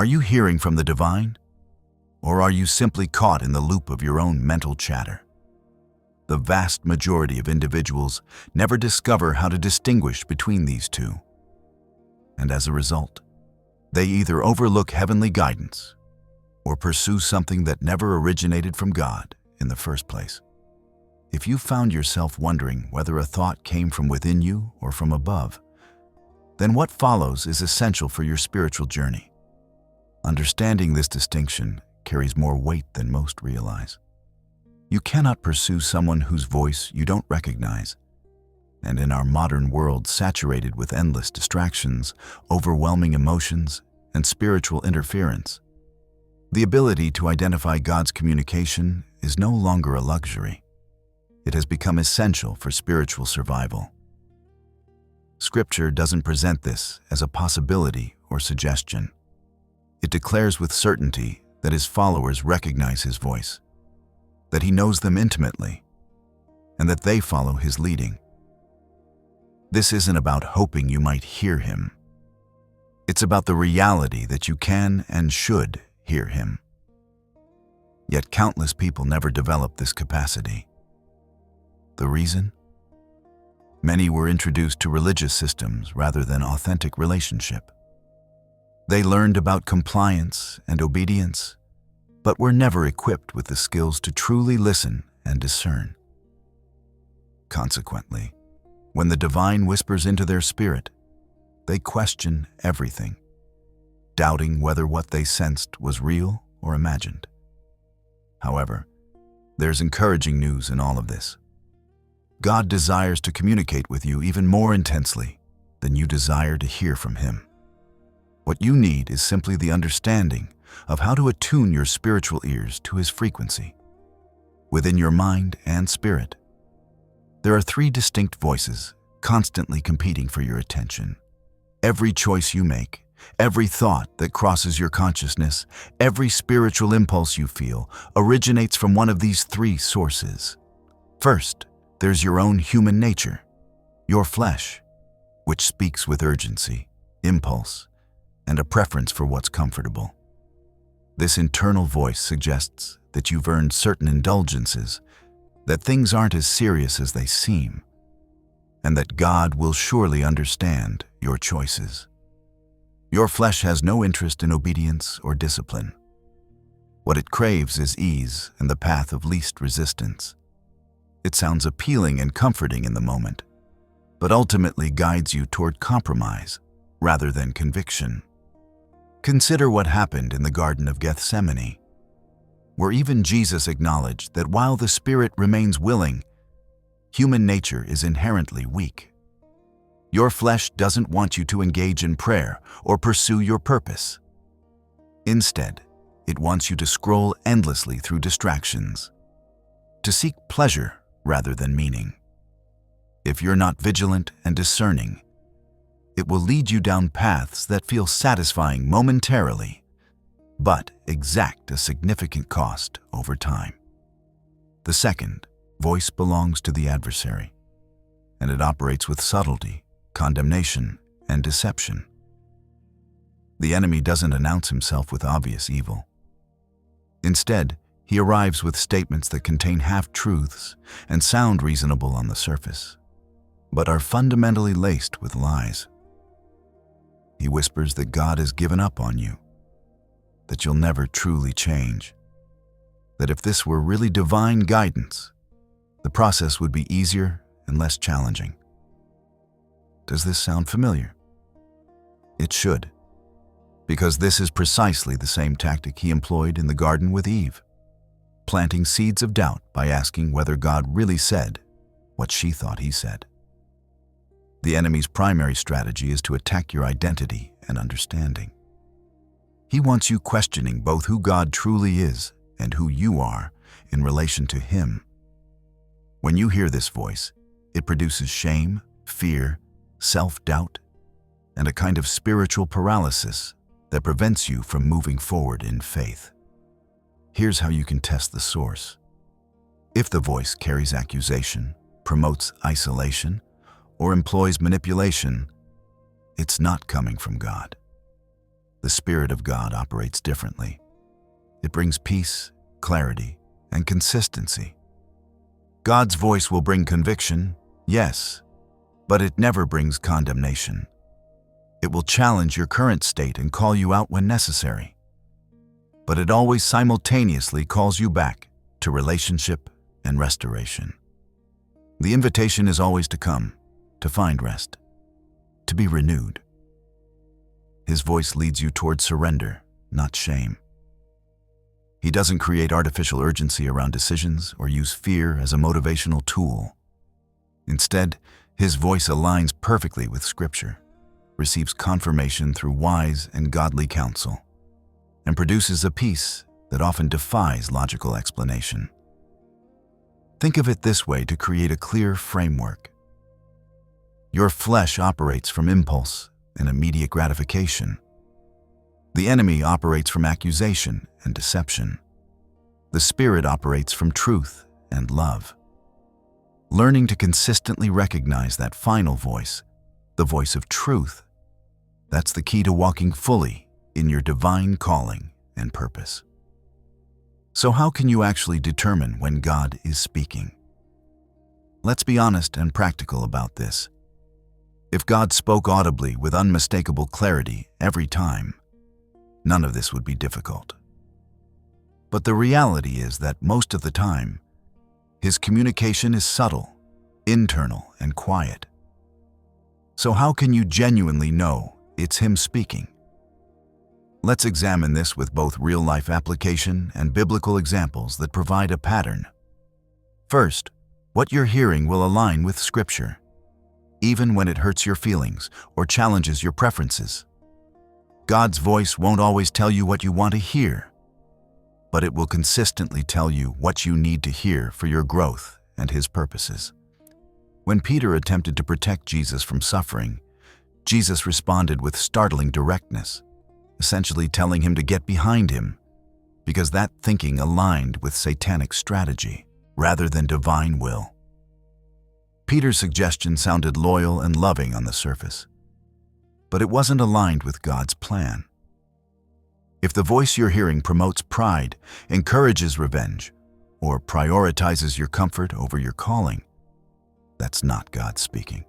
Are you hearing from the divine? Or are you simply caught in the loop of your own mental chatter? The vast majority of individuals never discover how to distinguish between these two. And as a result, they either overlook heavenly guidance or pursue something that never originated from God in the first place. If you found yourself wondering whether a thought came from within you or from above, then what follows is essential for your spiritual journey. Understanding this distinction carries more weight than most realize. You cannot pursue someone whose voice you don't recognize. And in our modern world saturated with endless distractions, overwhelming emotions, and spiritual interference, the ability to identify God's communication is no longer a luxury. It has become essential for spiritual survival. Scripture doesn't present this as a possibility or suggestion. It declares with certainty that his followers recognize his voice, that he knows them intimately, and that they follow his leading. This isn't about hoping you might hear him. It's about the reality that you can and should hear him. Yet countless people never develop this capacity. The reason? Many were introduced to religious systems rather than authentic relationship. They learned about compliance and obedience, but were never equipped with the skills to truly listen and discern. Consequently, when the divine whispers into their spirit, they question everything, doubting whether what they sensed was real or imagined. However, there's encouraging news in all of this. God desires to communicate with you even more intensely than you desire to hear from him. What you need is simply the understanding of how to attune your spiritual ears to his frequency. Within your mind and spirit, there are three distinct voices constantly competing for your attention. Every choice you make, every thought that crosses your consciousness, every spiritual impulse you feel originates from one of these three sources. First, there's your own human nature, your flesh, which speaks with urgency, impulse, and a preference for what's comfortable. This internal voice suggests that you've earned certain indulgences, that things aren't as serious as they seem, and that God will surely understand your choices. Your flesh has no interest in obedience or discipline. What it craves is ease and the path of least resistance. It sounds appealing and comforting in the moment, but ultimately guides you toward compromise rather than conviction. Consider what happened in the Garden of Gethsemane, where even Jesus acknowledged that while the spirit remains willing, human nature is inherently weak. Your flesh doesn't want you to engage in prayer or pursue your purpose. Instead, it wants you to scroll endlessly through distractions, to seek pleasure rather than meaning. If you're not vigilant and discerning, it will lead you down paths that feel satisfying momentarily, but exact a significant cost over time. The second voice belongs to the adversary, and it operates with subtlety, condemnation, and deception. The enemy doesn't announce himself with obvious evil. Instead, he arrives with statements that contain half-truths and sound reasonable on the surface, but are fundamentally laced with lies. He whispers that God has given up on you, that you'll never truly change, that if this were really divine guidance, the process would be easier and less challenging. Does this sound familiar? It should, because this is precisely the same tactic he employed in the garden with Eve, planting seeds of doubt by asking whether God really said what she thought he said. The enemy's primary strategy is to attack your identity and understanding. He wants you questioning both who God truly is and who you are in relation to him. When you hear this voice, it produces shame, fear, self-doubt, and a kind of spiritual paralysis that prevents you from moving forward in faith. Here's how you can test the source. If the voice carries accusation, promotes isolation, or employs manipulation, it's not coming from God. The Spirit of God operates differently. It brings peace, clarity, and consistency. God's voice will bring conviction, yes, but it never brings condemnation. It will challenge your current state and call you out when necessary. But it always simultaneously calls you back to relationship and restoration. The invitation is always to come, to find rest, to be renewed. His voice leads you toward surrender, not shame. He doesn't create artificial urgency around decisions or use fear as a motivational tool. Instead, his voice aligns perfectly with Scripture, receives confirmation through wise and godly counsel, and produces a peace that often defies logical explanation. Think of it this way to create a clear framework. Your flesh operates from impulse and immediate gratification. The enemy operates from accusation and deception. The Spirit operates from truth and love. Learning to consistently recognize that final voice, the voice of truth, that's the key to walking fully in your divine calling and purpose. So how can you actually determine when God is speaking? Let's be honest and practical about this. If God spoke audibly with unmistakable clarity every time, none of this would be difficult. But the reality is that most of the time, his communication is subtle, internal, and quiet. So how can you genuinely know it's him speaking? Let's examine this with both real-life application and biblical examples that provide a pattern. First, what you're hearing will align with Scripture, even when it hurts your feelings or challenges your preferences. God's voice won't always tell you what you want to hear, but it will consistently tell you what you need to hear for your growth and his purposes. When Peter attempted to protect Jesus from suffering, Jesus responded with startling directness, essentially telling him to get behind him, because that thinking aligned with satanic strategy rather than divine will. Peter's suggestion sounded loyal and loving on the surface, but it wasn't aligned with God's plan. If the voice you're hearing promotes pride, encourages revenge, or prioritizes your comfort over your calling, that's not God speaking.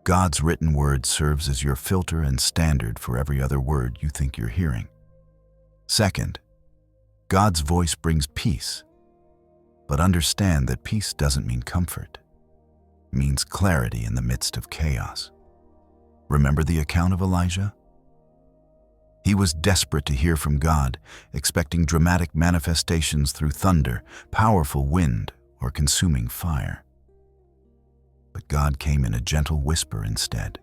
God's written word serves as your filter and standard for every other word you think you're hearing. Second, God's voice brings peace, but understand that peace doesn't mean comfort. It means clarity in the midst of chaos. Remember the account of Elijah? He was desperate to hear from God, expecting dramatic manifestations through thunder, powerful wind, or consuming fire. But God came in a gentle whisper instead.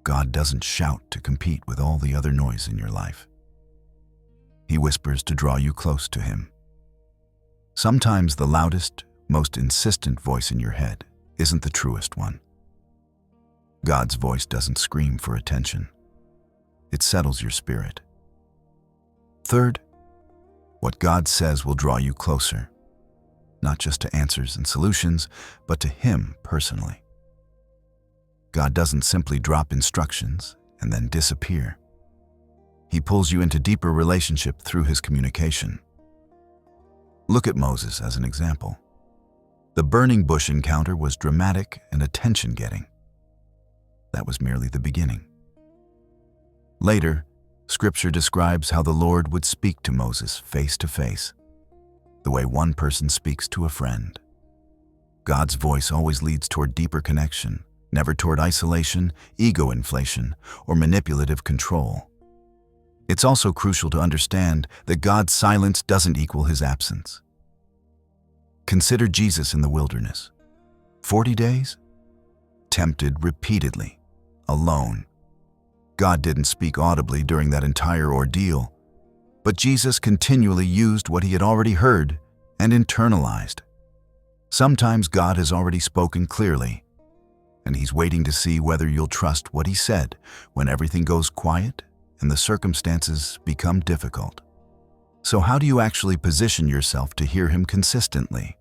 God doesn't shout to compete with all the other noise in your life. He whispers to draw you close to him. Sometimes the loudest, most insistent voice in your head isn't the truest one. God's voice doesn't scream for attention. It settles your spirit. Third, what God says will draw you closer, not just to answers and solutions, but to him personally. God doesn't simply drop instructions and then disappear. He pulls you into deeper relationship through his communication. Look at Moses as an example. The burning bush encounter was dramatic and attention-getting. That was merely the beginning. Later, Scripture describes how the Lord would speak to Moses face to face, the way one person speaks to a friend. God's voice always leads toward deeper connection, never toward isolation, ego inflation, or manipulative control. It's also crucial to understand that God's silence doesn't equal his absence. Consider Jesus in the wilderness. 40 days? Tempted repeatedly, alone. God didn't speak audibly during that entire ordeal, but Jesus continually used what he had already heard and internalized. Sometimes God has already spoken clearly, and he's waiting to see whether you'll trust what he said when everything goes quiet and the circumstances become difficult. So how do you actually position yourself to hear him consistently?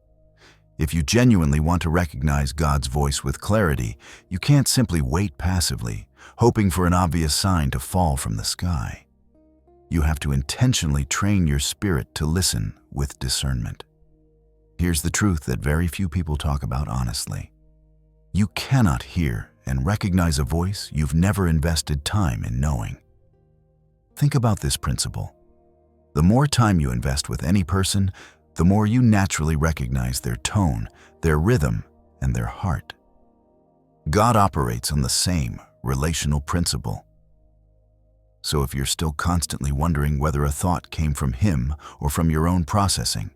If you genuinely want to recognize God's voice with clarity, you can't simply wait passively, hoping for an obvious sign to fall from the sky. You have to intentionally train your spirit to listen with discernment. Here's the truth that very few people talk about honestly. You cannot hear and recognize a voice you've never invested time in knowing. Think about this principle. The more time you invest with any person, the more you naturally recognize their tone, their rhythm, and their heart. God operates on the same relational principle. So if you're still constantly wondering whether a thought came from Him or from your own processing,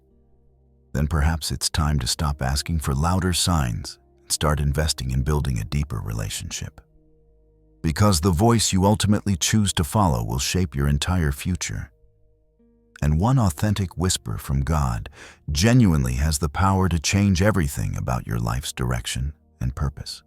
then perhaps it's time to stop asking for louder signs and start investing in building a deeper relationship. Because the voice you ultimately choose to follow will shape your entire future. And one authentic whisper from God genuinely has the power to change everything about your life's direction and purpose.